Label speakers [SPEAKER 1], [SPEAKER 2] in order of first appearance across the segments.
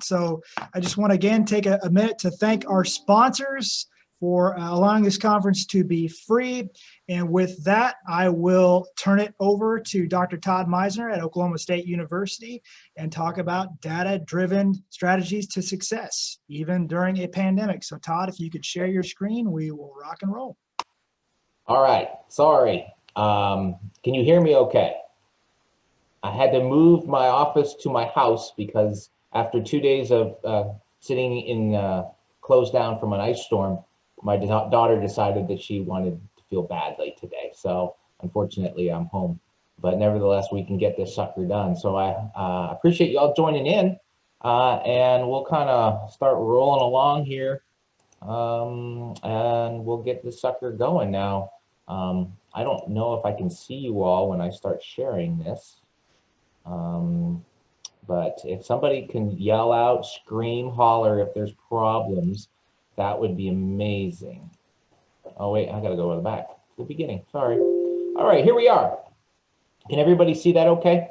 [SPEAKER 1] So I just want to again take a minute to thank our sponsors for allowing this conference to be free. And with that, I will turn it over to Dr. Todd Misener at Oklahoma State University and talk about data-driven strategies to success, even during a pandemic. So Todd, if you could share your screen, we will rock and roll.
[SPEAKER 2] All right, sorry. Can you hear me okay? I had to move my office to my house because after 2 days of sitting in closed down from an ice storm, my daughter decided that she wanted to feel badly today. So unfortunately, I'm home. But nevertheless, we can get this sucker done. So I appreciate y'all joining in, and we'll kind of start rolling along here, and we'll get this sucker going now. I don't know if I can see you all when I start sharing this. But if somebody can yell out, scream, holler if there's problems, that would be amazing. Oh wait, I gotta go to the back, the beginning, sorry. All right, here we are. Can everybody see that okay?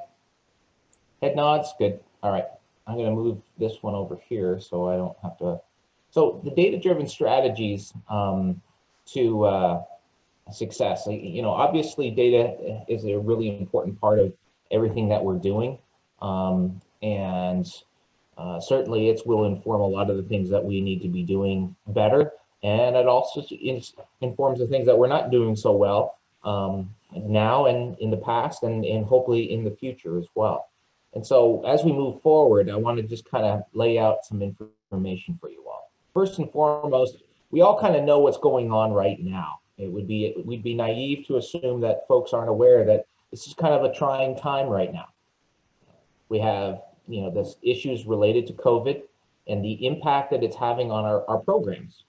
[SPEAKER 2] Head nods, good. All right, I'm gonna move this one over here so I don't have to. So the data-driven strategies to success, you know, obviously data is a really important part of everything that we're doing. Certainly it will inform a lot of the things that we need to be doing better. And it also informs the things that we're not doing so well now and in the past and hopefully in the future as well. And so as we move forward, I want to just kind of lay out some information for you all. First and foremost, we all kind of know what's going on right now. We'd be naive to assume that folks aren't aware that this is kind of a trying time right now. We have, you know, this issues related to COVID and the impact that it's having on our programs.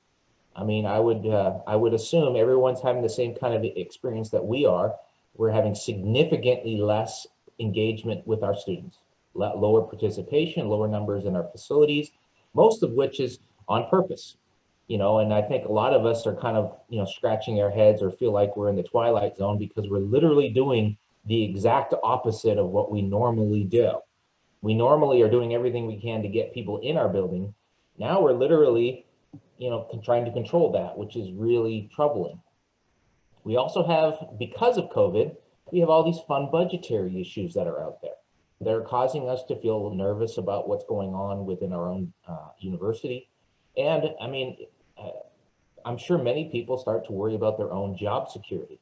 [SPEAKER 2] I mean, I would assume everyone's having the same kind of experience that we are. We're having significantly less engagement with our students, lower participation, lower numbers in our facilities, most of which is on purpose. You know, and I think a lot of us are kind of, you know, scratching our heads or feel like we're in the twilight zone because we're literally doing the exact opposite of what we normally do. We normally are doing everything we can to get people in our building. Now we're literally, you know, trying to control that, which is really troubling. We also have, because of COVID, we have all these fun budgetary issues that are out there. They're causing us to feel nervous about what's going on within our own university. And I mean, I'm sure many people start to worry about their own job security.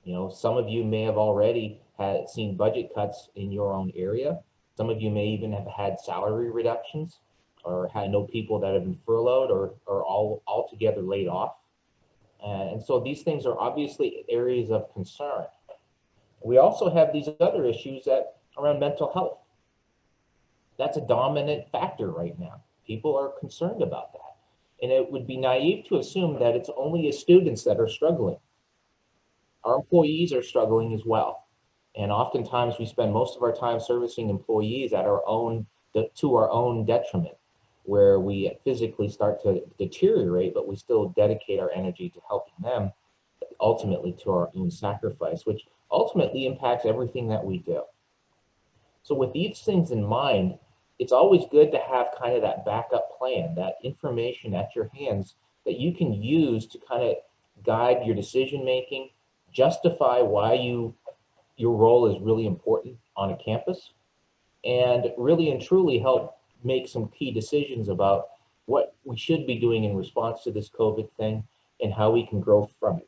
[SPEAKER 2] You know, some of you may have already seen budget cuts in your own area. Some of you may even have had salary reductions or know people that have been furloughed or altogether laid off. And so these things are obviously areas of concern. We also have these other issues that around mental health. That's a dominant factor right now. People are concerned about that. And it would be naive to assume that it's only the students that are struggling. Our employees are struggling as well. And oftentimes we spend most of our time servicing employees at to our own detriment, where we physically start to deteriorate, but we still dedicate our energy to helping them, ultimately to our own sacrifice, which ultimately impacts everything that we do. So with these things in mind, it's always good to have kind of that backup plan, that information at your hands that you can use to kind of guide your decision making, justify why your role is really important on a campus, and really and truly help make some key decisions about what we should be doing in response to this COVID thing and how we can grow from it.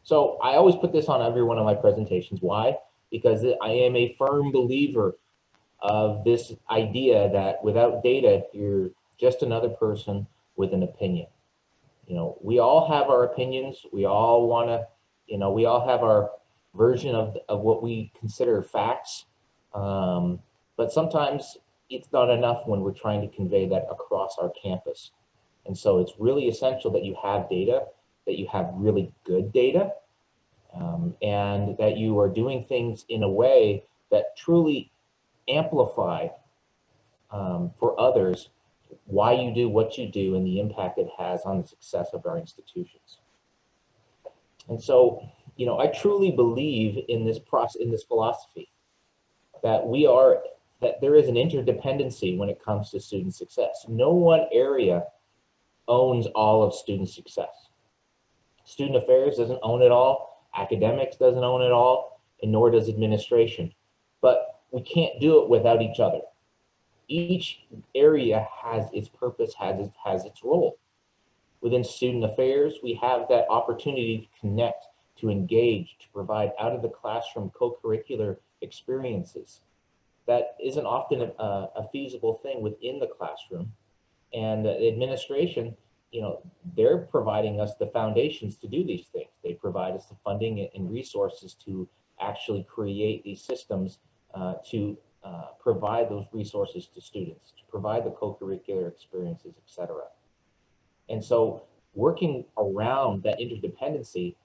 [SPEAKER 2] So I always put this on every one of my presentations. Why? Because I am a firm believer of this idea that without data, you're just another person with an opinion. You know, we all have our opinions. We all want to, you know, we all have our version of what we consider facts. But sometimes it's not enough when we're trying to convey that across our campus. And so it's really essential that you have data, that you have really good data, and that you are doing things in a way that truly amplify for others why you do what you do and the impact it has on the success of our institutions. And so, you know, I truly believe in this process, in this philosophy, that we are that there is an interdependency when it comes to student success. No one area owns all of student success. Student affairs doesn't own it all, academics doesn't own it all, and nor does administration. But we can't do it without each other. Each area has its purpose, has its role. Within student affairs, we have that opportunity to connect, to engage, to provide out of the classroom co-curricular experiences. That isn't often a feasible thing within the classroom. And the administration, they're providing us the foundations to do these things. They provide us the funding and resources to actually create these systems to provide those resources to students, to provide the co-curricular experiences, et cetera. And so working around that interdependency,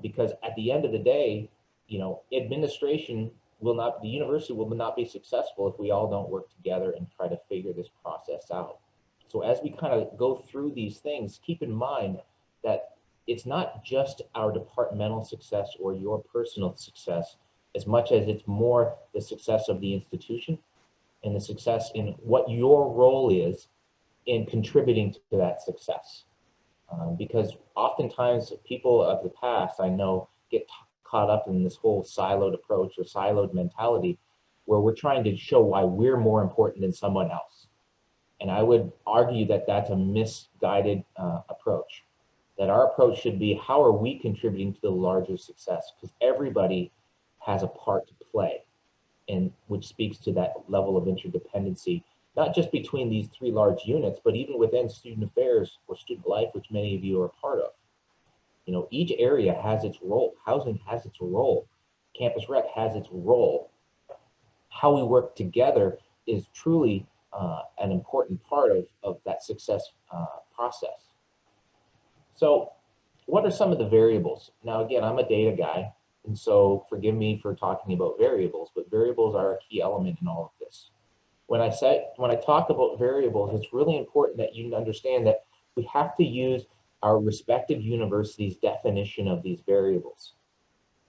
[SPEAKER 2] because at the end of the day, administration the university will not be successful if we all don't work together and try to figure this process out. So as we kind of go through these things, keep in mind that it's not just our departmental success or your personal success, as much as it's more the success of the institution and the success in what your role is in contributing to that success. Because oftentimes people of the past, I know, get caught up in this whole siloed approach or siloed mentality where we're trying to show why we're more important than someone else. And I would argue that that's a misguided approach, that our approach should be, how are we contributing to the larger success? Because everybody has a part to play, and which speaks to that level of interdependency, not just between these three large units, but even within student affairs or student life, which many of you are a part of. Each area has its role. Housing has its role. Campus rec has its role. How we work together is truly an important part of that success process. So what are some of the variables? Now, again, I'm a data guy, and so forgive me for talking about variables, but variables are a key element in all of this. When I talk about variables, it's really important that you understand that we have to use our respective universities' definition of these variables.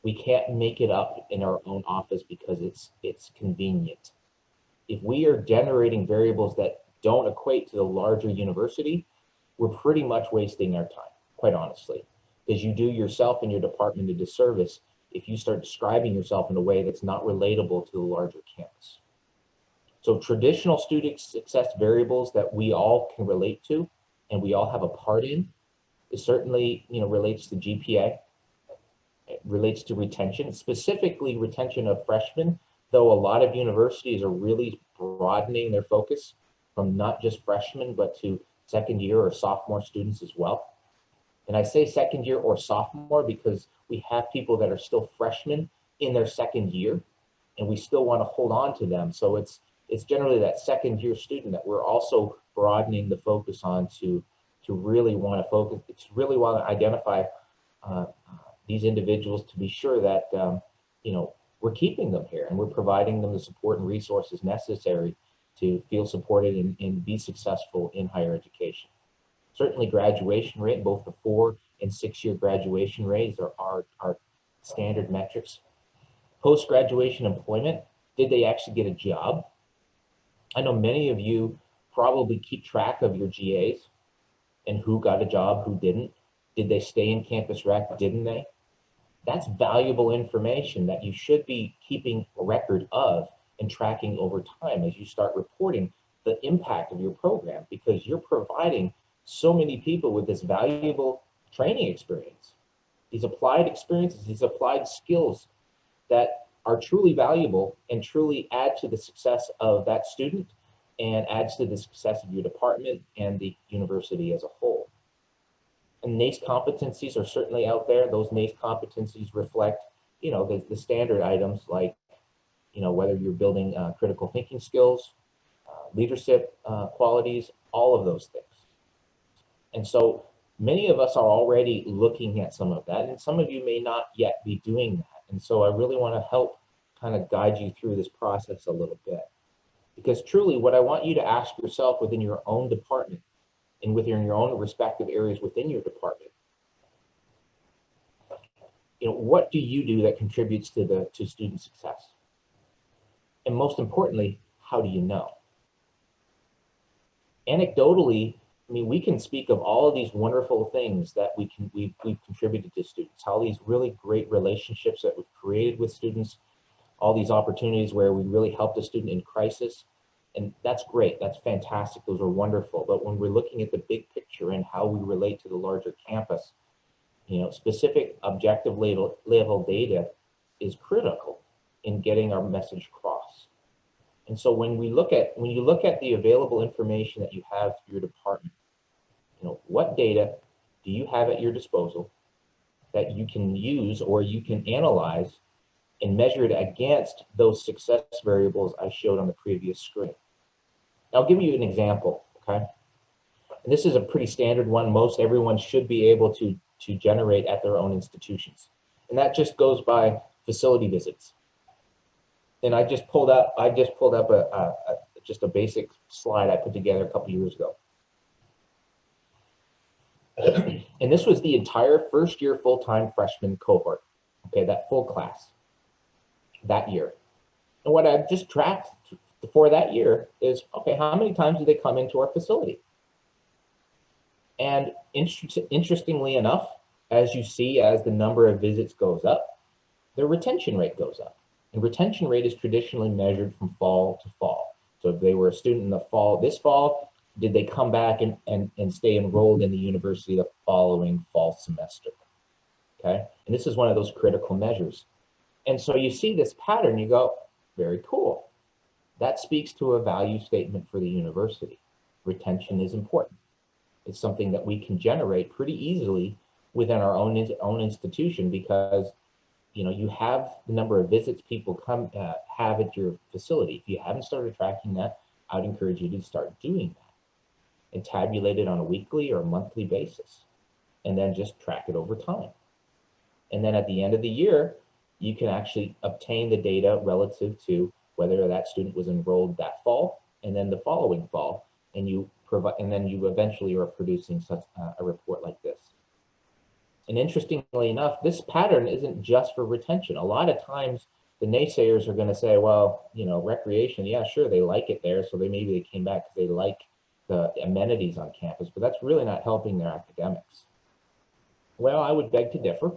[SPEAKER 2] We can't make it up in our own office because it's convenient. If we are generating variables that don't equate to the larger university, we're pretty much wasting our time, quite honestly, because you do yourself and your department a disservice if you start describing yourself in a way that's not relatable to the larger campus. So traditional student success variables that we all can relate to and we all have a part in, it certainly relates to GPA, it relates to retention, specifically retention of freshmen, though a lot of universities are really broadening their focus from not just freshmen, but to second year or sophomore students as well. And I say second year or sophomore because we have people that are still freshmen in their second year, and we still want to hold on to them. So it's generally that second year student that we're also broadening the focus on to really want to focus, to really want to identify these individuals to be sure that we're keeping them here and we're providing them the support and resources necessary to feel supported and be successful in higher education. Certainly graduation rate, both the 4 and 6 year graduation rates are standard metrics. Post-graduation employment, did they actually get a job? I know many of you probably keep track of your GAs and who got a job, who didn't. Did they stay in campus rec, didn't they? That's valuable information that you should be keeping a record of and tracking over time as you start reporting the impact of your program, because you're providing so many people with this valuable training experience, these applied experiences, these applied skills that are truly valuable and truly add to the success of that student and adds to the success of your department and the university as a whole. And NACE competencies are certainly out there. Those NACE competencies reflect, the standard items like, whether you're building critical thinking skills, leadership qualities, all of those things. And so many of us are already looking at some of that, and some of you may not yet be doing that. And so I really want to help kind of guide you through this process a little bit. Because truly what I want you to ask yourself within your own department and within your own respective areas within your department, what do you do that contributes to student success? And most importantly, how do you know? Anecdotally, I mean, we can speak of all of these wonderful things that we've contributed to students, all these really great relationships that we've created with students, all these opportunities where we really helped a student in crisis. And that's great, that's fantastic, those are wonderful. But when we're looking at the big picture and how we relate to the larger campus, specific objective level data is critical in getting our message across. And so when you look at the available information that you have through your department, what data do you have at your disposal that you can use or you can analyze and measure it against those success variables I showed on the previous screen? I'll give you an example, okay? And this is a pretty standard one. Most everyone should be able to generate at their own institutions. And that just goes by facility visits. And I just pulled up just a basic slide I put together a couple years ago. And this was the entire first year full-time freshman cohort, okay, that full class that year. And what I've just tracked for that year is, okay, how many times do they come into our facility? And interestingly enough, as you see, as the number of visits goes up, their retention rate goes up. And retention rate is traditionally measured from fall to fall. So if they were a student in the fall, this fall, did they come back and stay enrolled in the university the following fall semester? Okay, and this is one of those critical measures. And so you see this pattern, you go, very cool. That speaks to a value statement for the university. Retention is important. It's something that we can generate pretty easily within our own institution, because you have the number of visits people have at your facility. If you haven't started tracking that, I would encourage you to start doing that and tabulate it on a weekly or monthly basis, and then just track it over time. And then at the end of the year, you can actually obtain the data relative to whether that student was enrolled that fall and then the following fall, and then you eventually are producing such a report like this. And interestingly enough, this pattern isn't just for retention. A lot of times the naysayers are going to say, well, recreation, yeah, sure, they like it there, so maybe they came back because they like the amenities on campus, but that's really not helping their academics. Well, I would beg to differ,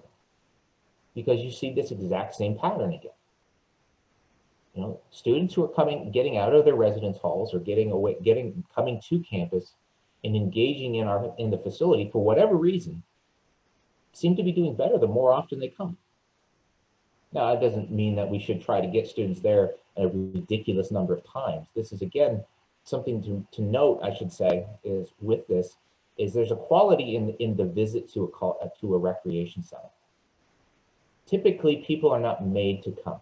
[SPEAKER 2] because you see this exact same pattern again. Students who are getting out of their residence halls or coming to campus and engaging in the facility for whatever reason seem to be doing better the more often they come. Now, that doesn't mean that we should try to get students there a ridiculous number of times. This is, again, something to note, I should say, is there's a quality in the visit to a recreation center. Typically, people are not made to come.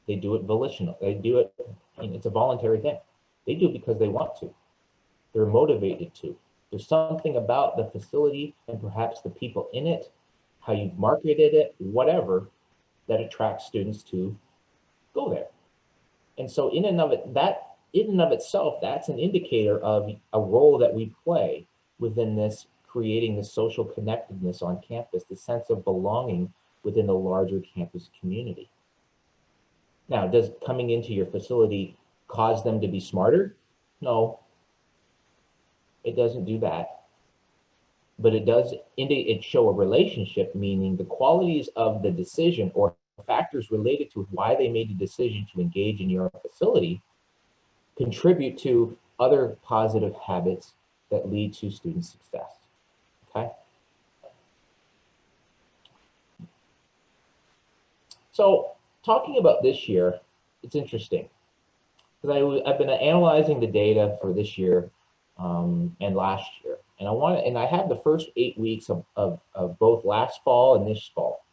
[SPEAKER 2] They do it volitional. They do it, it's a voluntary thing. They do it because they want to. They're motivated to. There's something about the facility and perhaps the people in it, how you've marketed it, whatever, that attracts students to go there. And so in and of itself, that's an indicator of a role that we play within this, creating this social connectedness on campus, the sense of belonging within the larger campus community. Now, does coming into your facility cause them to be smarter? No, it doesn't do that. But it does show a relationship, meaning the qualities of the decision or factors related to why they made the decision to engage in your facility contribute to other positive habits that lead to student success, okay? So talking about this year, it's interesting, because I've been analyzing the data for this year and last year, and I have the first 8 weeks of both last fall and this fall.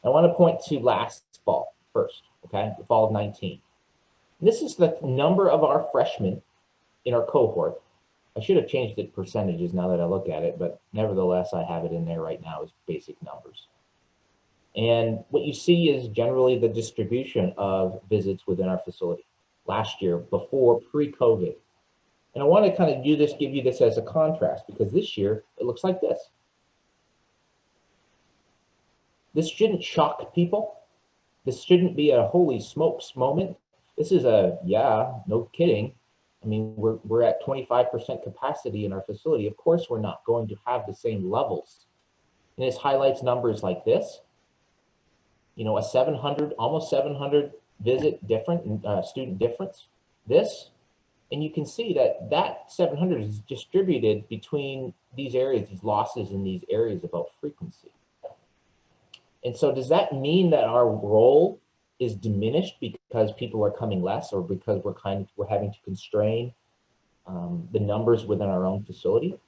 [SPEAKER 2] I want to point to last fall first, okay, the fall of 19. And this is the number of our freshmen in our cohort. I should have changed it percentages now that I look at it, but nevertheless, I have it in there right now as basic numbers. And what you see is generally the distribution of visits within our facility last year, before, pre-COVID. And I want to kind of give you this as a contrast, because this year it looks like this. This shouldn't shock people. This shouldn't be a holy smokes moment. This is no kidding. I mean, we're at 25% capacity in our facility. Of course, we're not going to have the same levels. And this highlights numbers like this. A 700, almost 700 visit different student difference. This, and you can see that 700 is distributed between these areas, these losses in these areas about frequency. And so does that mean that our role is diminished because people are coming less, or because we're having to constrain the numbers within our own facility?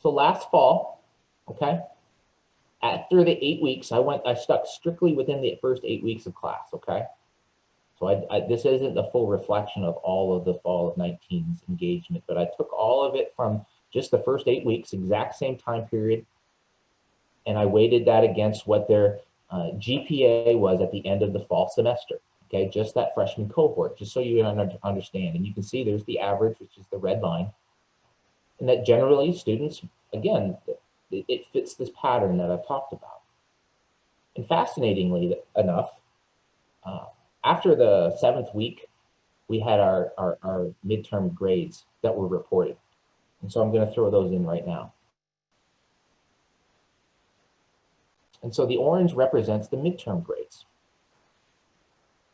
[SPEAKER 2] So last fall, okay, after the 8 weeks, I stuck strictly within the first 8 weeks of class, okay? So this isn't the full reflection of all of the fall of 19's engagement, but I took all of it from just the first 8 weeks, exact same time period, and I weighted that against what their GPA was at the end of the fall semester, okay? Just that freshman cohort, just so you understand. And you can see there's the average, which is the red line, and that generally students, again, it fits this pattern that I've talked about. And fascinatingly enough, after the 7th week, we had our midterm grades that were reported. And so I'm going to throw those in right now. And so the orange represents the midterm grades.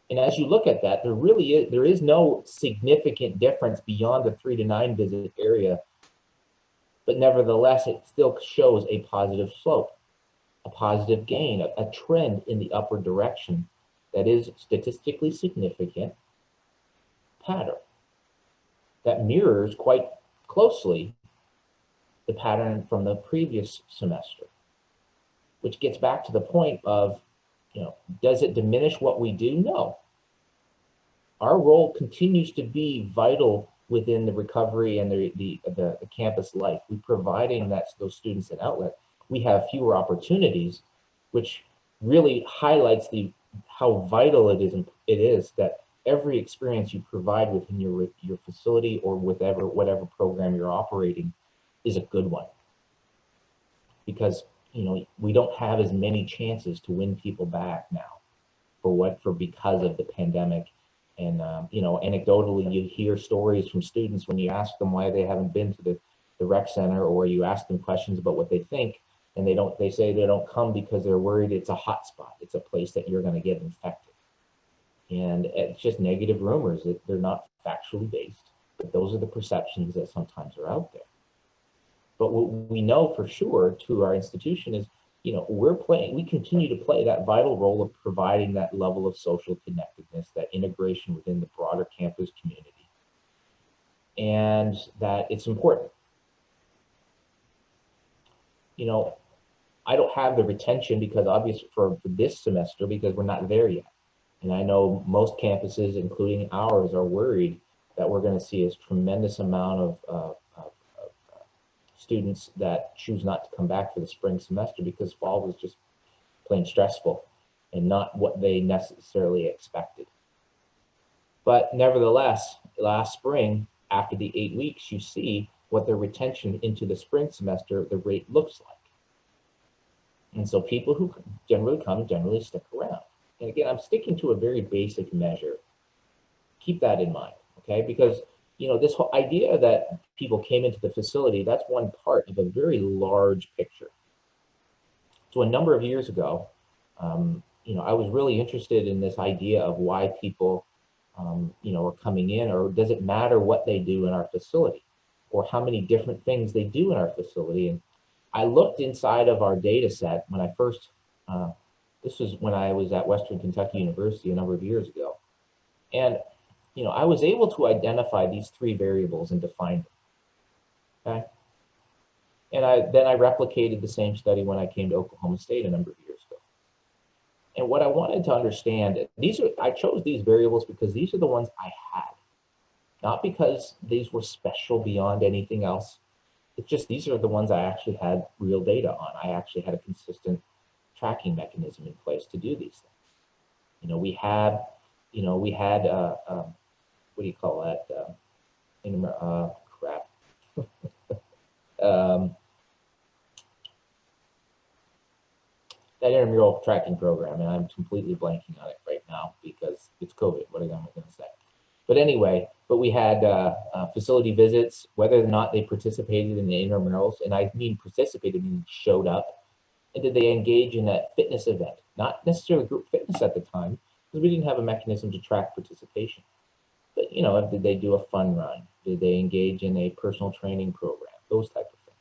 [SPEAKER 2] And as you look at that, there is no significant difference beyond the 3 to 9 visit area, but nevertheless, it still shows a positive slope, a positive gain, a trend in the upward direction that is statistically significant pattern that mirrors quite closely the pattern from the previous semester, which gets back to the point of, does it diminish what we do? No. Our role continues to be vital within the recovery and the campus life. We're providing those students an outlet. We have fewer opportunities, which really highlights how vital it is that every experience you provide within your facility or whatever program you're operating is a good one. Because we don't have as many chances to win people back now because of the pandemic. And anecdotally, you hear stories from students when you ask them why they haven't been to the rec center, or you ask them questions about what they think, and they say they don't come because they're worried it's a hot spot. It's a place that you're going to get infected. And it's just negative rumors that they're not factually based, but those are the perceptions that sometimes are out there. But what we know for sure to our institution is, we continue to play that vital role of providing that level of social connectedness, that integration within the broader campus community, and that it's important. I don't have the retention because obviously for this semester, because we're not there yet. And I know most campuses, including ours, are worried that we're going to see a tremendous amount of students that choose not to come back for the spring semester because fall was just plain stressful and not what they necessarily expected. But nevertheless, last spring, after the 8 weeks, you see what the retention into the spring semester, the rate looks like. And so people who generally stick around. And again, I'm sticking to a very basic measure. Keep that in mind, okay? Because this whole idea that people came into the facility, that's one part of a very large picture. So a number of years ago, I was really interested in this idea of why people, are coming in, or does it matter what they do in our facility, or how many different things they do in our facility? And I looked inside of our data set when I first, this was when I was at Western Kentucky University a number of years ago. And I was able to identify these 3 variables and define them, okay? And then I replicated the same study when I came to Oklahoma State a number of years ago. And what I wanted to understand, I chose these variables because these are the ones I had, not because these were special beyond anything else. It's just these are the ones I actually had real data on. I actually had a consistent tracking mechanism in place to do these things. We had what do you call that? Crap. that intramural tracking program, and I'm completely blanking on it right now because it's COVID. What am I going to say? But anyway, we had facility visits, whether or not they participated in the intramurals, and I mean participated, meaning showed up, and did they engage in a fitness event? Not necessarily group fitness at the time, because we didn't have a mechanism to track participation. But did they do a fun run? Did they engage in a personal training program? Those type of things.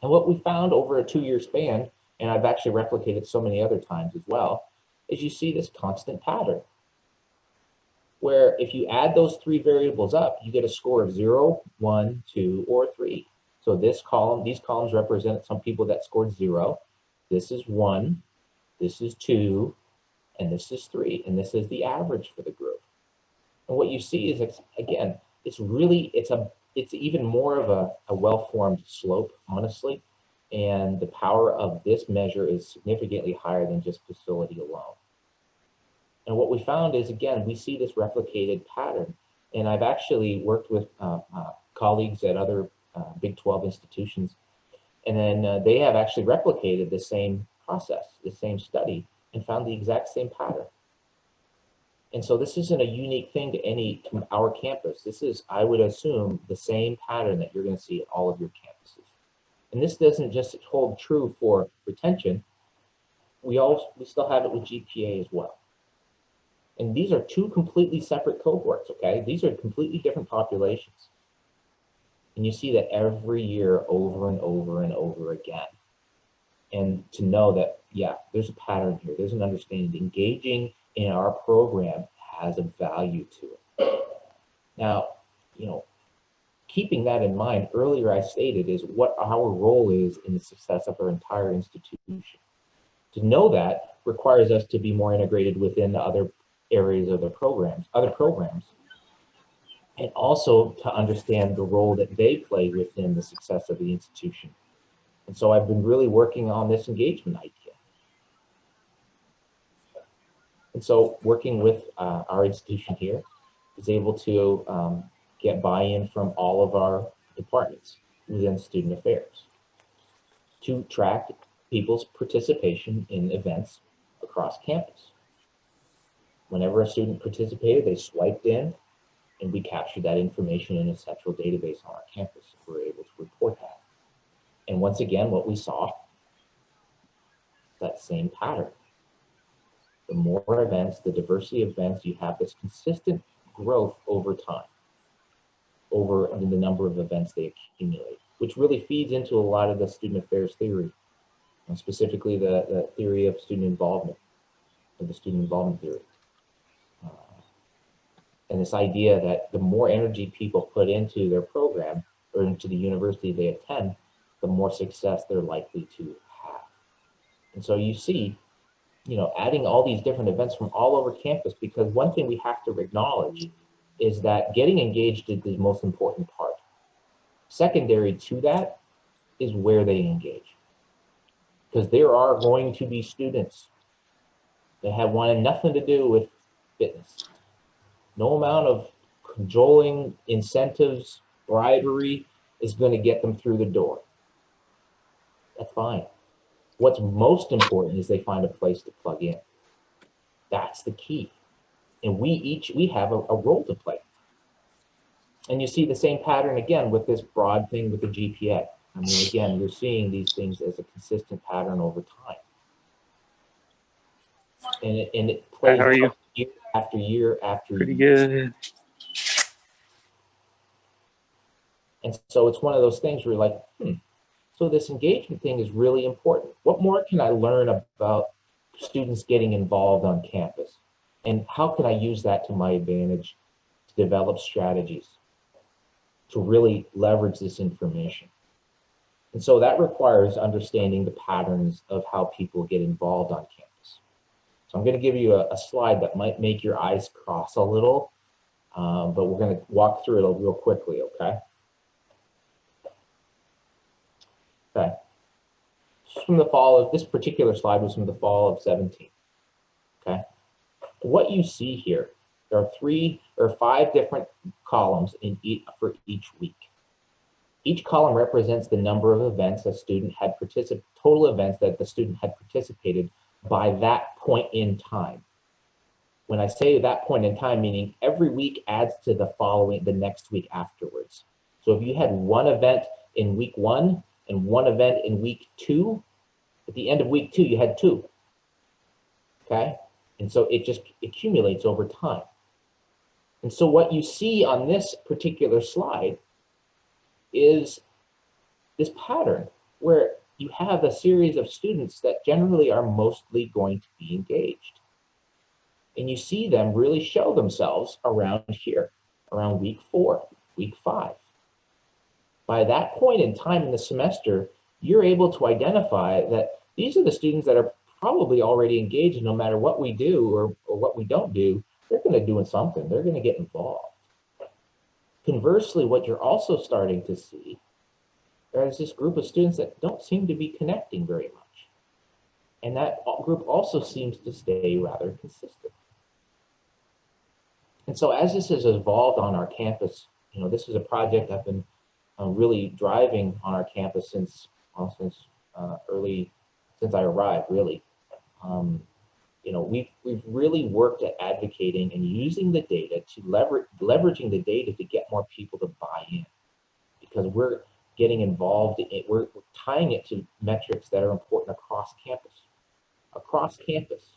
[SPEAKER 2] And what we found over a 2-year span, and I've actually replicated so many other times as well, is you see this constant pattern, where if you add those 3 variables up, you get a score of 0, 1, 2, or 3. So these columns represent some people that scored 0. This is 1, this is 2, and this is 3, and this is the average for the group. And what you see is, again, it's even more of a well-formed slope, honestly, and the power of this measure is significantly higher than just facility alone. And what we found is, again, we see this replicated pattern. And I've actually worked with colleagues at other Big 12 institutions, and then they have actually replicated the same process, the same study, and found the exact same pattern. And so this isn't a unique thing to our campus. This is, I would assume, the same pattern that you're going to see at all of your campuses. And this doesn't just hold true for retention. We still have it with GPA as well. And these are 2 completely separate cohorts, okay? These are completely different populations. And you see that every year over and over and over again. And to know that, yeah, there's a pattern here. There's an understanding. Engaging in our program has a value to it. Now, keeping that in mind, earlier I stated is what our role is in the success of our entire institution. To know that requires us to be more integrated within the other areas of other programs, and also to understand the role that they play within the success of the institution. And so I've been really working on this engagement idea. And so working with our institution here is able to get buy-in from all of our departments within student affairs to track people's participation in events across campus. Whenever a student participated, they swiped in, and we captured that information in a central database on our campus. We're able to report that. And once again, what we saw, that same pattern. The more events, the diversity of events, you have this consistent growth over time, over the number of events they accumulate, which really feeds into a lot of the student affairs theory, and specifically the theory of student involvement, or the student involvement theory. And this idea that the more energy people put into their program or into the university they attend, the more success they're likely to have. And so you see, adding all these different events from all over campus, because one thing we have to acknowledge is that getting engaged is the most important part. Secondary to that is where they engage. Because there are going to be students that have wanted nothing to do with fitness. No amount of cajoling, incentives, bribery is going to get them through the door. That's fine. What's most important is they find a place to plug in. That's the key. And we have a role to play. And you see the same pattern again with this broad thing with the GPA. I mean, again, you're seeing these things as a consistent pattern over time. And it plays
[SPEAKER 3] How are you?
[SPEAKER 2] year after year after
[SPEAKER 3] Pretty
[SPEAKER 2] year.
[SPEAKER 3] good.
[SPEAKER 2] And so it's one of those things where you're like, so this engagement thing is really important. What more can I learn about students getting involved on campus? And how can I use that to my advantage to develop strategies to really leverage this information? And so that requires understanding the patterns of how people get involved on campus. So I'm going to give you a slide that might make your eyes cross a little, but we're going to walk through it real quickly, okay? Okay. From the fall of, this particular slide was from the fall of 17, okay? What you see here, there are 3 or 5 different columns for each week. Each column represents the number of events a student had total events that the student had participated by that point in time. When I say that point in time, meaning every week adds to the next week afterwards. So if you had one event in week 1 and one event in week 2, at the end of week 2, you had 2. Okay? And so it just accumulates over time. And so what you see on this particular slide is this pattern where you have a series of students that generally are mostly going to be engaged. And you see them really show themselves around here, around week 4, week 5. By that point in time in the semester, you're able to identify that these are the students that are probably already engaged, and no matter what we do or what we don't do, they're going to do something. They're going to get involved. Conversely, what you're also starting to see, there's this group of students that don't seem to be connecting very much. And that group also seems to stay rather consistent. And so as this has evolved on our campus, this is a project I've been really driving on our campus since I arrived, really. We've really worked at advocating and using the data to leveraging the data to get more people to buy in, because we're getting involved. We're tying it to metrics that are important across campus.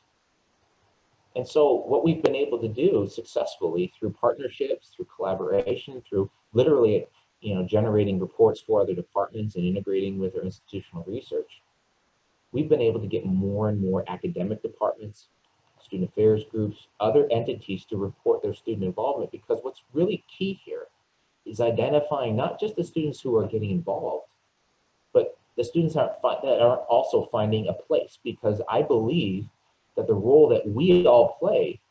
[SPEAKER 2] And so what we've been able to do successfully through partnerships, through collaboration, through literally, generating reports for other departments and integrating with our institutional research, we've been able to get more and more academic departments, student affairs groups, other entities to report their student involvement, because what's really key here is identifying not just the students who are getting involved, but the students that are also finding a place, because I believe that the role that we all play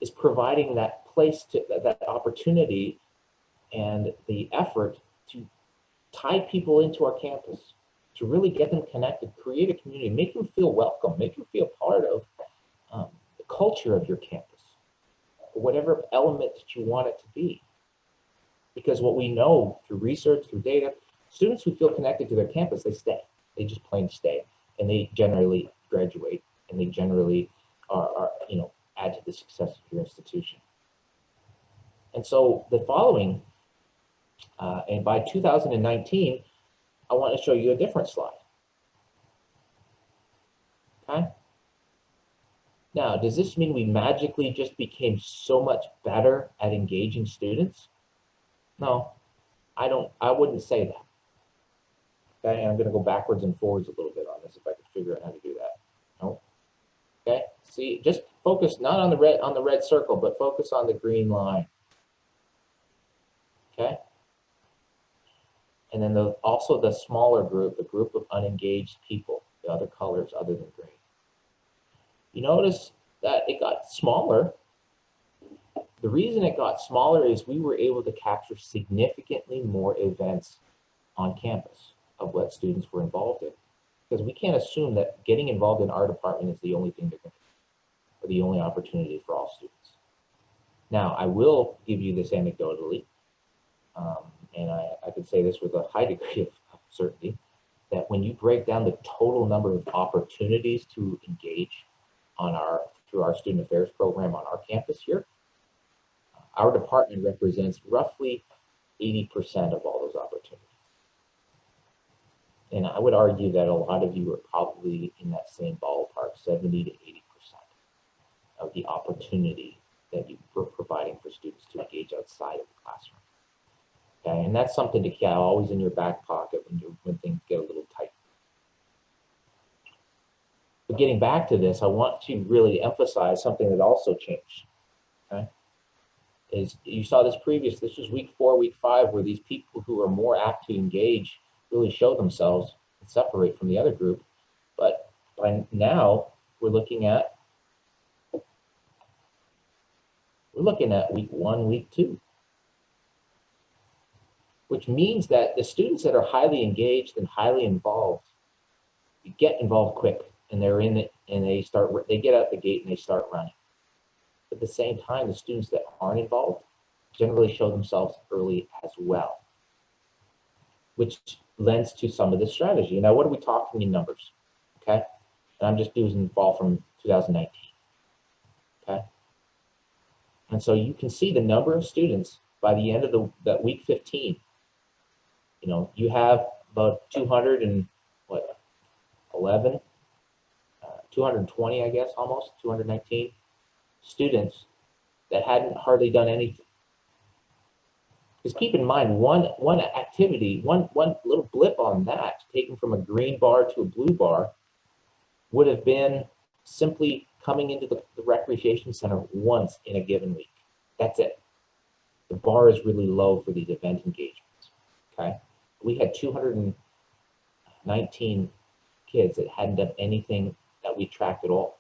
[SPEAKER 2] is providing that place, to that opportunity and the effort to tie people into our campus, to really get them connected, create a community, make them feel welcome, make them feel part of the culture of your campus, or whatever element that you want it to be. Because what we know through research, through data, students who feel connected to their campus, they stay. They just plain stay, and they generally graduate, and they generally are add to the success of your institution. And so the following, and by 2019, I want to show you a different slide. Okay. Now, does this mean we magically just became so much better at engaging students? No, I wouldn't say that. Okay, and I'm going to go backwards and forwards a little bit on this if I can figure out how to do that. No. Okay, see, just focus not on the red circle, but focus on the green line. Okay. And then also the smaller group, the group of unengaged people, the other colors other than green. You notice that it got smaller. The reason it got smaller is we were able to capture significantly more events on campus of what students were involved in. Because we can't assume that getting involved in our department is the only thing they're going to do, or the only opportunity for all students. Now, I will give you this anecdotally, and I can say this with a high degree of certainty, that when you break down the total number of opportunities to engage through our student affairs program on our campus here, our department represents roughly 80% of all those opportunities. And I would argue that a lot of you are probably in that same ballpark, 70 to 80% of the opportunity that you were providing for students to engage outside of the classroom. Okay, and that's something to keep always in your back pocket when things get a little tight. But getting back to this, I want to really emphasize something that also changed. Okay, is you saw this was week 4, week 5, where these people who are more apt to engage really show themselves and separate from the other group. But by now, we're looking at week 1, week 2. Which means that the students that are highly engaged and highly involved get involved quick, and they're in it, and they get out the gate and they start running. At the same time, the students that aren't involved generally show themselves early as well. which lends to some of this strategy. Now, what are we talking in numbers? Okay, and I'm just using fall from 2019. Okay, and so you can see the number of students by the end of that week 15. You know, you have about 220, I guess, almost 219 students that hadn't hardly done anything. Because keep in mind, one activity, one little blip on that, taken from a green bar to a blue bar, would have been simply coming into the recreation center once in a given week. That's it. The bar is really low for these event engagements. Okay, we had 219 kids that hadn't done anything that we tracked at all.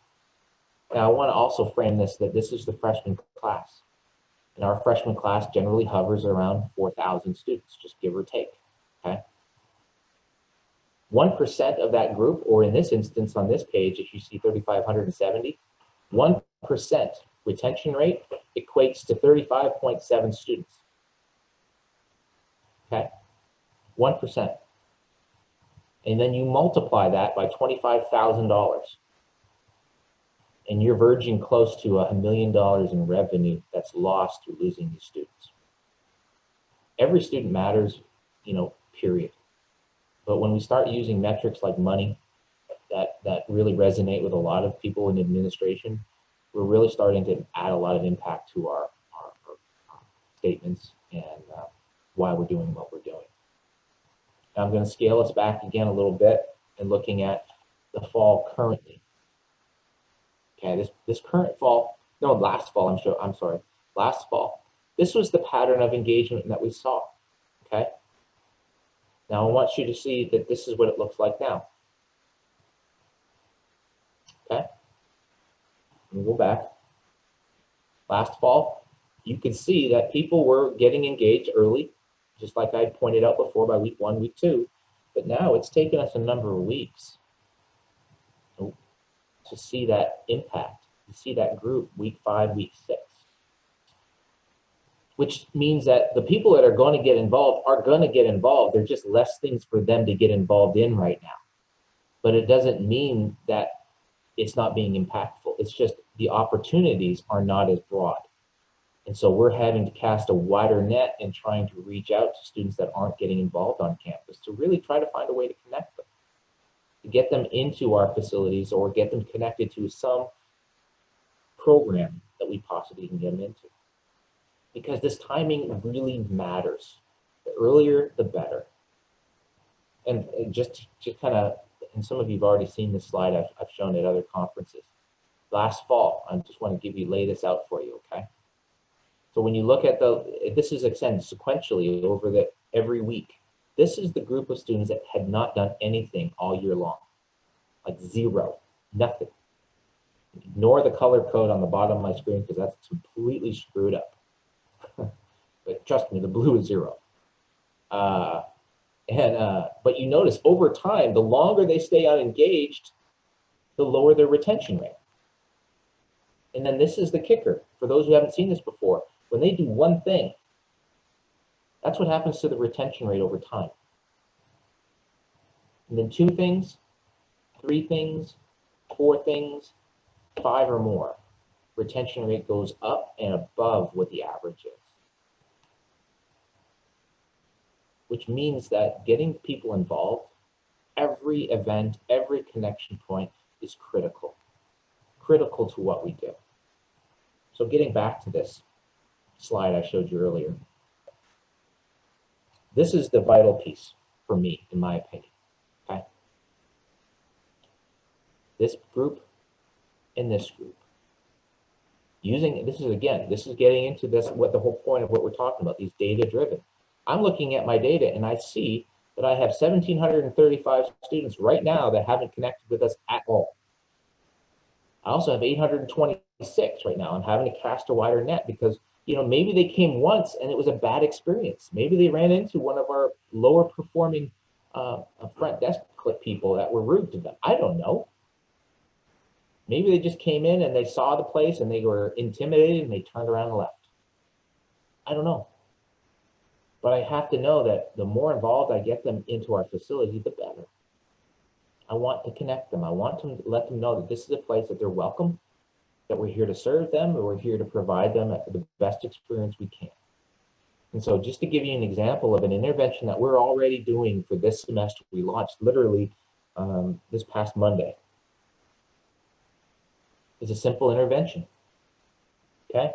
[SPEAKER 2] Now, I want to also frame this that this is the freshman class. And our freshman class generally hovers around 4,000 students, just give or take, okay? 1% of that group, or in this instance on this page, if you see 3,570, 1% retention rate equates to 35.7 students, okay? 1%. And then you multiply that by $25,000. And you're verging close to $1 million in revenue that's lost through losing these students. Every student matters, you know, period. But when we start using metrics like money that really resonate with a lot of people in administration, we're really starting to add a lot of impact to our statements and why we're doing what we're doing. Now I'm going to scale us back again a little bit and looking at the fall currently. Okay, this current fall, no, last fall, last fall, this was the pattern of engagement that we saw, okay? Now I want you to see that this is what it looks like now, okay? We'll go back. Last fall, you could see that people were getting engaged early, just like I pointed out before by week 1, week 2, but now it's taken us a number of weeks to see that impact, to see that group week 5, week 6. Which means that the people that are going to get involved are going to get involved. There's just less things for them to get involved in right now. But it doesn't mean that it's not being impactful. It's just the opportunities are not as broad. And so we're having to cast a wider net and trying to reach out to students that aren't getting involved on campus to really try to find a way to connect them, to get them into our facilities or get them connected to some program that we possibly can get them into. Because this timing really matters. The earlier, the better. And just kind of, and some of you have already seen this slide I've shown at other conferences. Last fall, I just want to lay this out for you, okay? So when you look at this is extended sequentially over every week. This is the group of students that had not done anything all year long, like zero, nothing. Ignore the color code on the bottom of my screen because that's completely screwed up. But trust me, the blue is 0. But you notice over time, the longer they stay unengaged, the lower their retention rate. And then this is the kicker for those who haven't seen this before. When they do one thing, that's what happens to the retention rate over time. And then 2 things, 3 things, 4 things, 5 or more, retention rate goes up and above what the average is. Which means that getting people involved, every event, every connection point is critical to what we do. So getting back to this slide I showed you earlier, this is the vital piece for me, in my opinion, okay? This group and this group. This is getting into what the whole point of what we're talking about, these data-driven. I'm looking at my data and I see that I have 1,735 students right now that haven't connected with us at all. I also have 826 right now. I'm having to cast a wider net because, you know, maybe they came once and it was a bad experience. Maybe they ran into one of our lower performing front desk people that were rude to them. I don't know. Maybe they just came in and they saw the place and they were intimidated and they turned around and left. I don't know. But I have to know that the more involved I get them into our facility, the better. I want to connect them. I want to let them know that this is a place that they're welcome, that we're here to serve them, and we're here to provide them the best experience we can. And so just to give you an example of an intervention that we're already doing for this semester, we launched literally this past Monday. It's a simple intervention, okay?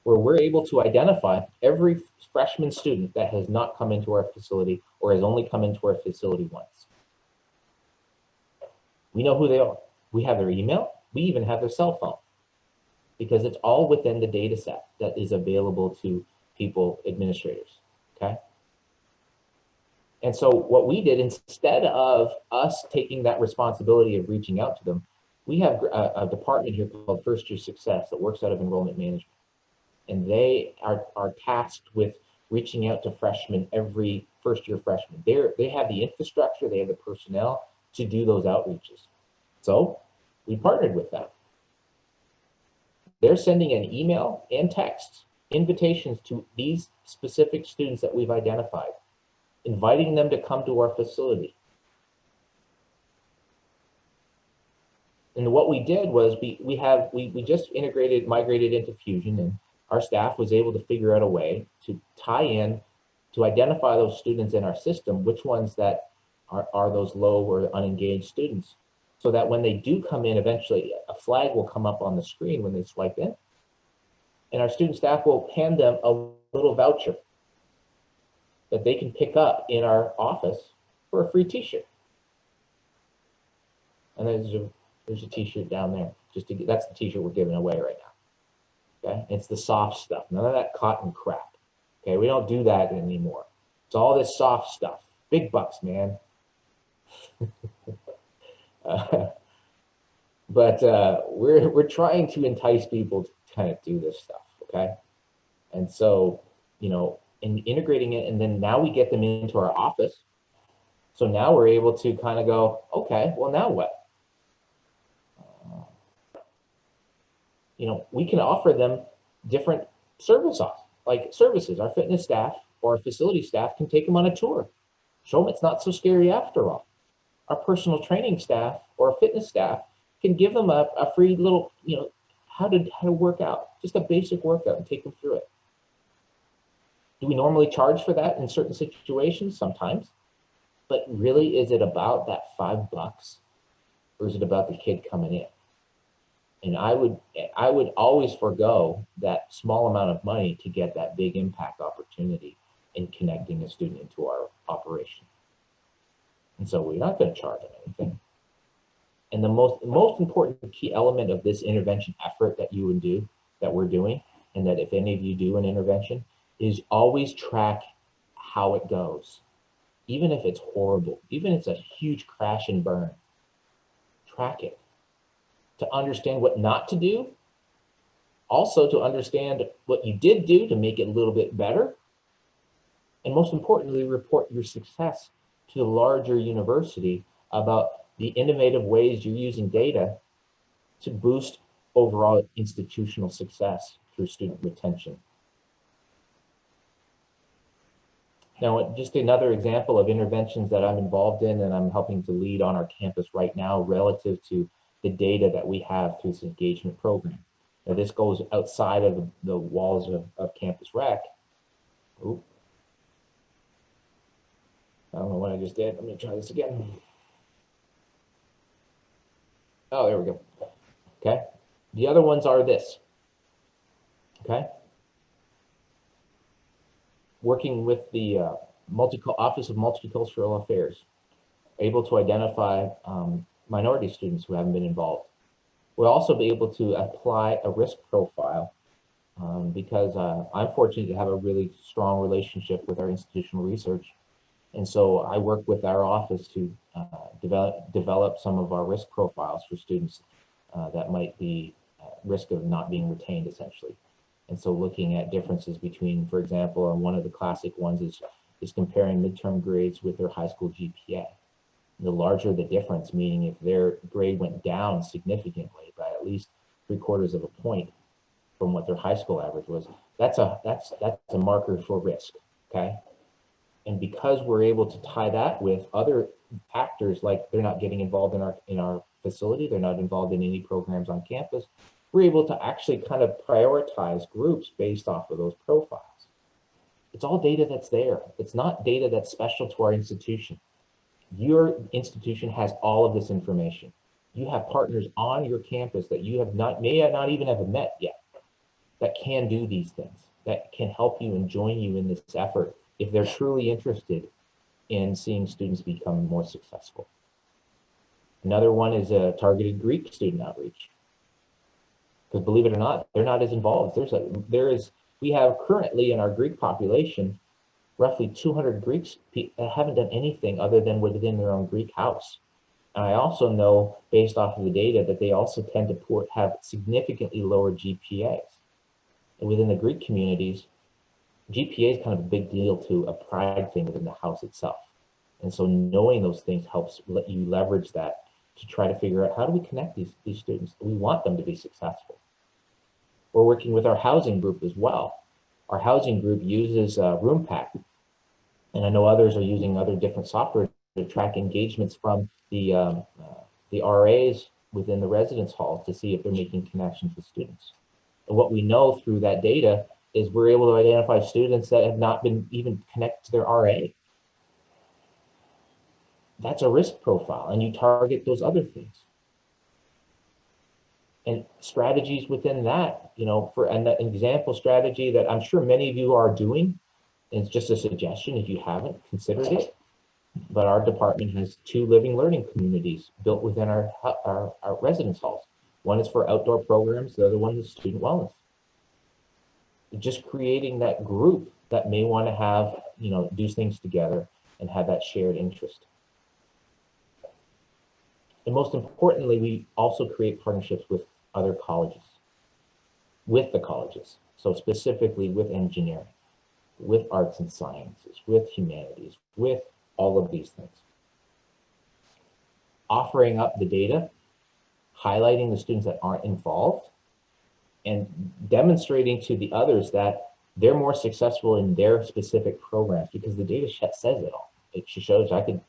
[SPEAKER 2] Where we're able to identify every freshman student that has not come into our facility or has only come into our facility once. We know who they are. We have their email. We even have their cell phone, because it's all within the data set that is available to people, administrators, okay? And so what we did, instead of us taking that responsibility of reaching out to them, we have a department here called First Year Success that works out of enrollment management. And they are tasked with reaching out to freshmen, every first-year freshman. They have the infrastructure, they have the personnel to do those outreaches. So we partnered with them. They're sending an email and text invitations to these specific students that we've identified, inviting them to come to our facility. And what we did was we just migrated into Fusion, and our staff was able to figure out a way to tie in, to identify those students in our system, which ones that are those low or unengaged students, so that when they do come in, eventually a flag will come up on the screen when they swipe in, and our student staff will hand them a little voucher that they can pick up in our office for a free t-shirt. And there's a t-shirt down there. That's the t-shirt we're giving away right now. Okay, it's the soft stuff, none of that cotton crap. Okay, we don't do that anymore. It's all this soft stuff. Big bucks, man. But we're trying to entice people to kind of do this stuff, okay? And so, you know, in integrating it, and then now we get them into our office. So now we're able to kind of go, okay, well, now what? You know, we can offer them different services. Our fitness staff or our facility staff can take them on a tour. Show them it's not so scary after all. Our personal training staff or fitness staff can give them a free little, you know, how to work out, just a basic workout, and take them through it. Do we normally charge for that in certain situations? Sometimes. But really, is it about that $5, or is it about the kid coming in? And I would always forego that small amount of money to get that big impact opportunity in connecting a student into our operation. And so we're not going to charge them anything. And the most important key element of this intervention effort that you would do, that we're doing, and that if any of you do an intervention, is always track how it goes. Even if it's horrible, even if it's a huge crash and burn, track it. To understand what not to do, also to understand what you did do to make it a little bit better, and most importantly, report your success to the larger university about the innovative ways you're using data to boost overall institutional success through student retention. Now, just another example of interventions that I'm involved in and I'm helping to lead on our campus right now relative to the data that we have through this engagement program. Now, this goes outside of the walls of Campus Rec. Ooh. I don't know what I just did. Let me try this again. Oh, there we go. Okay. The other ones are this. Okay. Working with the Office of Multicultural Affairs, able to identify minority students who haven't been involved. We'll also be able to apply a risk profile because I'm fortunate to have a really strong relationship with our institutional research. And so I work with our office to develop some of our risk profiles for students that might be risk of not being retained, essentially. And so looking at differences between, for example, one of the classic ones is comparing midterm grades with their high school GPA. The larger the difference, meaning if their grade went down significantly by at least 3/4 of a point from what their high school average was, that's a marker for risk. okay? And because we're able to tie that with other factors, like they're not getting involved in our facility, they're not involved in any programs on campus, we're able to actually kind of prioritize groups based off of those profiles. It's all data that's there. It's not data that's special to our institution. Your institution has all of this information. You have partners on your campus that you have may not even have met yet that can do these things, that can help you and join you in this effort if they're truly interested in seeing students become more successful. Another one is a targeted Greek student outreach. Because believe it or not, they're not as involved. We have currently in our Greek population, roughly 200 Greeks that haven't done anything other than within their own Greek house. And I also know, based off of the data, that they also tend to have significantly lower GPAs. And within the Greek communities, GPA is kind of a big deal to a pride thing within the house itself. And so knowing those things helps let you leverage that to try to figure out, how do we connect these students? We want them to be successful. We're working with our housing group as well. Our housing group uses RoomPack, and I know others are using other different software to track engagements from the RAs within the residence halls to see if they're making connections with students. And what we know through that data is we're able to identify students that have not been even connected to their RA. That's a risk profile, and you target those other things. And strategies within that, for an example strategy that I'm sure many of you are doing, and it's just a suggestion if you haven't considered it, but our department has 2 living learning communities built within our residence halls. One is for outdoor programs, the other one is student wellness. Just creating that group that may want to have, do things together and have that shared interest. And most importantly, we also create partnerships with other colleges, with the colleges. So specifically with engineering, with arts and sciences, with humanities, with all of these things. Offering up the data, highlighting the students that aren't involved, and demonstrating to the others that they're more successful in their specific programs, because the data says it all. It shows, I could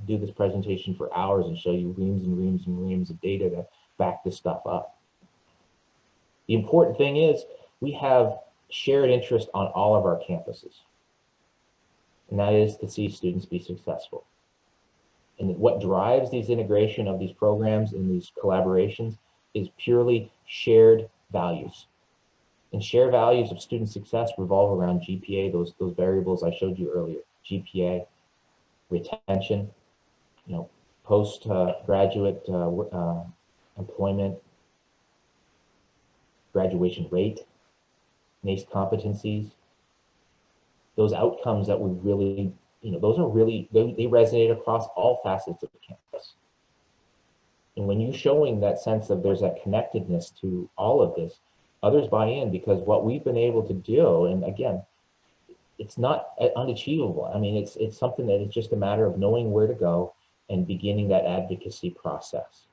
[SPEAKER 2] do this presentation for hours and show you reams and reams and reams of data to back this stuff up. The important thing is we have shared interest on all of our campuses, and that is to see students be successful. And what drives these integration of these programs and these collaborations is purely shared values. And shared values of student success revolve around GPA, those variables I showed you earlier, GPA, retention, postgraduate employment, graduation rate, NACE competencies, those outcomes that we really, those are really, they resonate across all facets of the campus. And when you're showing that sense of there's that connectedness to all of this, others buy in, because what we've been able to do, and again, it's not unachievable. I mean, it's something that is just a matter of knowing where to go and beginning that advocacy process.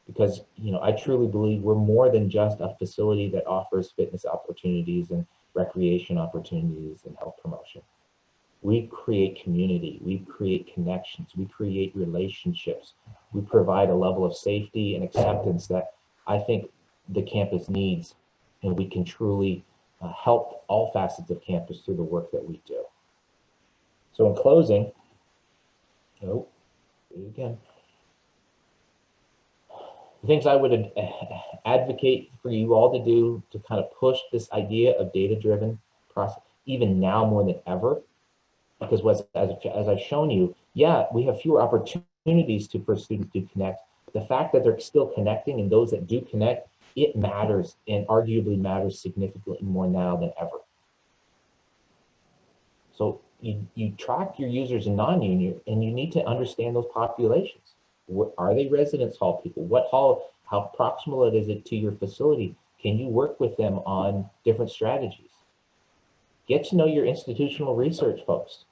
[SPEAKER 2] Because, I truly believe we're more than just a facility that offers fitness opportunities and recreation opportunities and health promotion. We create community, we create connections, we create relationships. We provide a level of safety and acceptance that I think the campus needs, and we can truly help all facets of campus through the work that we do. So in closing, again, the things I would advocate for you all to do to kind of push this idea of data-driven process, even now more than ever, because as I've shown you, yeah, we have fewer opportunities for students to connect. The fact that they're still connecting, and those that do connect, it matters, and arguably matters significantly more now than ever. So you track your users in non-union, and you need to understand those populations. Are they residence hall people? What hall, how proximal is it to your facility? Can you work with them on different strategies? Get to know your institutional research folks.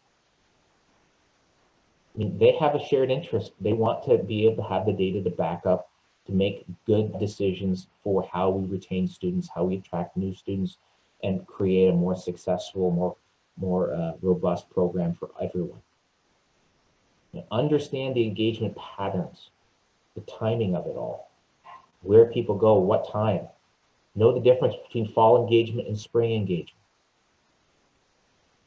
[SPEAKER 2] I mean, they have a shared interest. They want to be able to have the data to back up, to make good decisions for how we retain students, how we attract new students, and create a more successful, more more robust program for everyone. Understand the engagement patterns, the timing of it all, where people go, what time. Know the difference between fall engagement and spring engagement.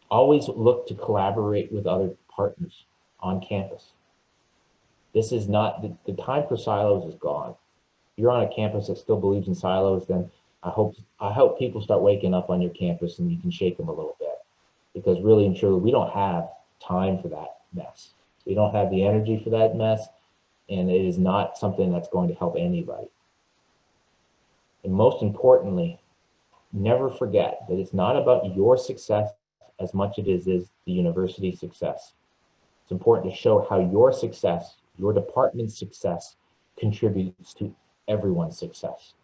[SPEAKER 2] Always look to collaborate with other partners on campus. This is not, the time for silos is gone. If you're on a campus that still believes in silos, then I hope people start waking up on your campus and you can shake them a little bit. Because really and truly, we don't have time for that mess. We don't have the energy for that mess, and it is not something that's going to help anybody. And most importantly, never forget that it's not about your success as much as it is the university's success. It's important to show how your success, your department's success, contributes to everyone's success.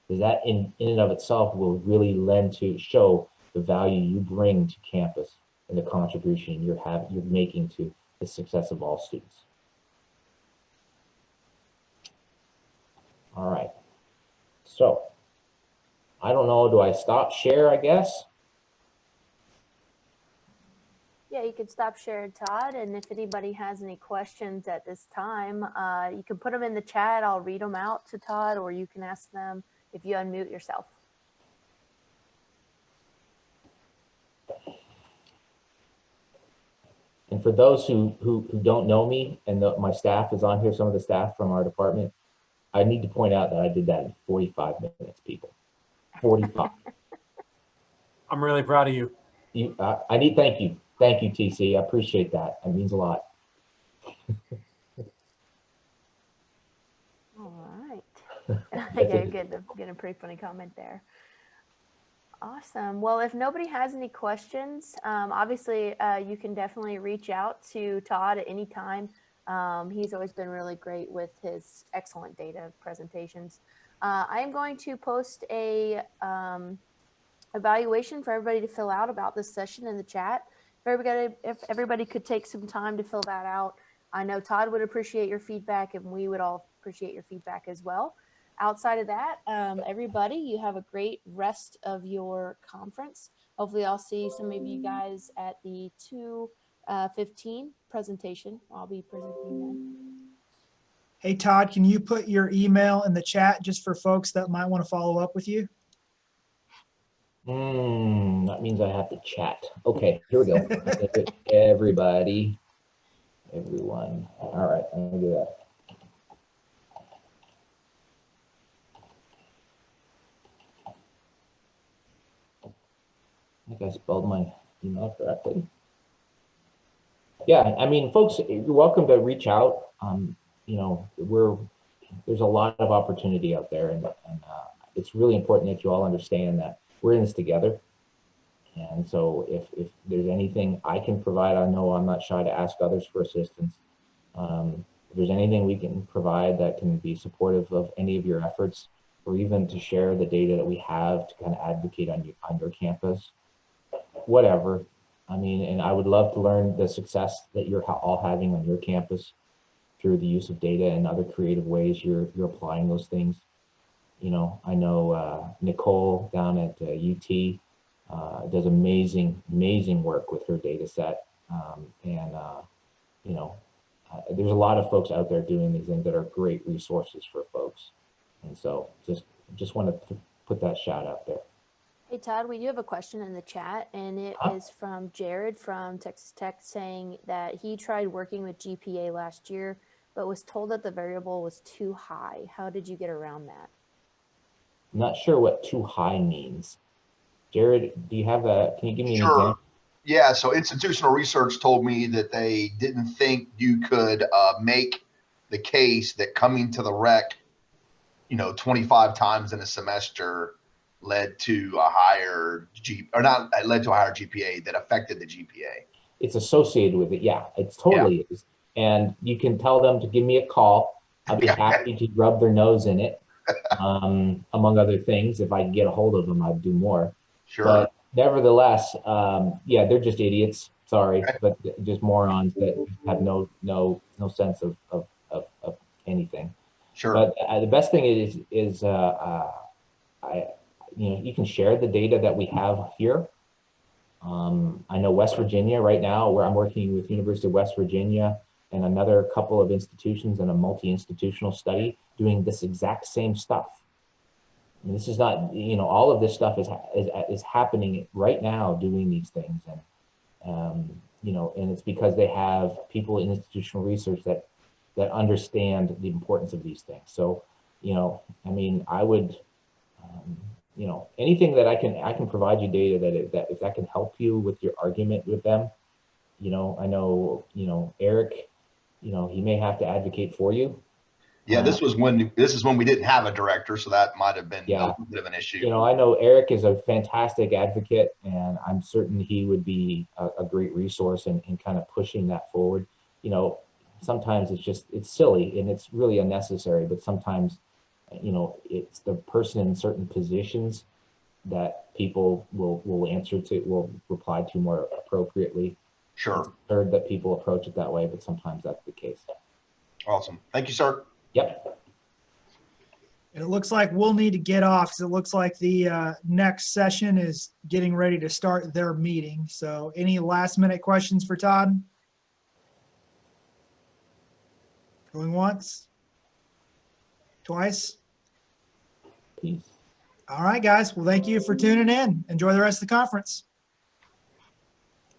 [SPEAKER 2] Because that in and of itself will really lend to show the value you bring to campus and the contribution you're making to the success of all students. All right. So, I don't know, do I stop share, I guess?
[SPEAKER 3] Yeah, you can stop share, Todd. And if anybody has any questions at this time, you can put them in the chat. I'll read them out to Todd, or you can ask them if you unmute yourself.
[SPEAKER 2] And for those who don't know me, and my staff is on here, some of the staff from our department, I need to point out that I did that in 45 minutes, people. 45.
[SPEAKER 4] I'm really proud of you.
[SPEAKER 2] Thank you. Thank you, TC. I appreciate that. It means a lot.
[SPEAKER 3] All right. I think I get a pretty funny comment there. Awesome. Well, if nobody has any questions, obviously you can definitely reach out to Todd at any time. He's always been really great with his excellent data presentations. I am going to post a evaluation for everybody to fill out about this session in the chat. If everybody could take some time to fill that out. I know Todd would appreciate your feedback, and we would all appreciate your feedback as well. Outside of that, everybody, you have a great rest of your conference. Hopefully I'll see some of you guys at the 2:15 presentation. I'll be presenting then.
[SPEAKER 1] Hey, Todd, can you put your email in the chat just for folks that might want to follow up with you?
[SPEAKER 2] That means I have to chat. Okay, here we go. Everybody, everyone. All right, I'm gonna do that. I think I spelled my email correctly. Yeah, I mean, folks, you're welcome to reach out. You know, there's a lot of opportunity out there, and it's really important that you all understand that we're in this together. And so if there's anything I can provide, I know I'm not shy to ask others for assistance. If there's anything we can provide that can be supportive of any of your efforts, or even to share the data that we have to kind of advocate on your campus, whatever. I mean, and I would love to learn the success that you're all having on your campus through the use of data and other creative ways you're applying those things. You know, I know Nicole down at UT does amazing work with her data set. You know, there's a lot of folks out there doing these things that are great resources for folks. And so just want to put that shout out there.
[SPEAKER 3] Hey, Todd, we do have a question in the chat, and it is from Jared from Texas Tech, saying that he tried working with GPA last year, but was told that the variable was too high. How did you get around that?
[SPEAKER 2] I'm not sure what too high means. Jared, do you have can you give me an
[SPEAKER 5] Sure.
[SPEAKER 2] example?
[SPEAKER 5] Yeah, so institutional research told me that they didn't think you could make the case that coming to the rec, 25 times in a semester led to a higher GPA that affected the GPA.
[SPEAKER 2] It's associated with it. Yeah, it's totally is. And you can tell them to give me a call. I'll be happy to rub their nose in it. Among other things, if I can get a hold of them, I'd do more.
[SPEAKER 5] Sure.
[SPEAKER 2] But nevertheless, yeah, they're just idiots. Sorry, but just morons that have no sense of anything.
[SPEAKER 5] Sure.
[SPEAKER 2] But the best thing is you can share the data that we have here. I know West Virginia right now, where I'm working with University of West Virginia and another couple of institutions in a multi-institutional study doing this exact same stuff. I mean, this is not, all of this stuff is happening right now doing these things. And, and it's because they have people in institutional research that understand the importance of these things. So, I mean, I would, anything that I can provide you data that if that can help you with your argument with them, I know, Eric, he may have to advocate for you.
[SPEAKER 5] Yeah, this is when we didn't have a director, so that might have been a
[SPEAKER 2] Yeah.
[SPEAKER 5] little bit of an issue.
[SPEAKER 2] I know Eric is a fantastic advocate, and I'm certain he would be a great resource in kind of pushing that forward. Sometimes it's silly and it's really unnecessary, but sometimes, it's the person in certain positions that people will reply to more appropriately.
[SPEAKER 5] Sure.
[SPEAKER 2] Heard that people approach it that way, but sometimes that's the case.
[SPEAKER 5] Awesome. Thank you, sir.
[SPEAKER 2] Yep.
[SPEAKER 1] It looks like we'll need to get off because it looks like the next session is getting ready to start their meeting. So any last minute questions for Todd? Going once? Twice?
[SPEAKER 2] Peace.
[SPEAKER 1] All right, guys. Well, thank you for tuning in. Enjoy the rest of the conference.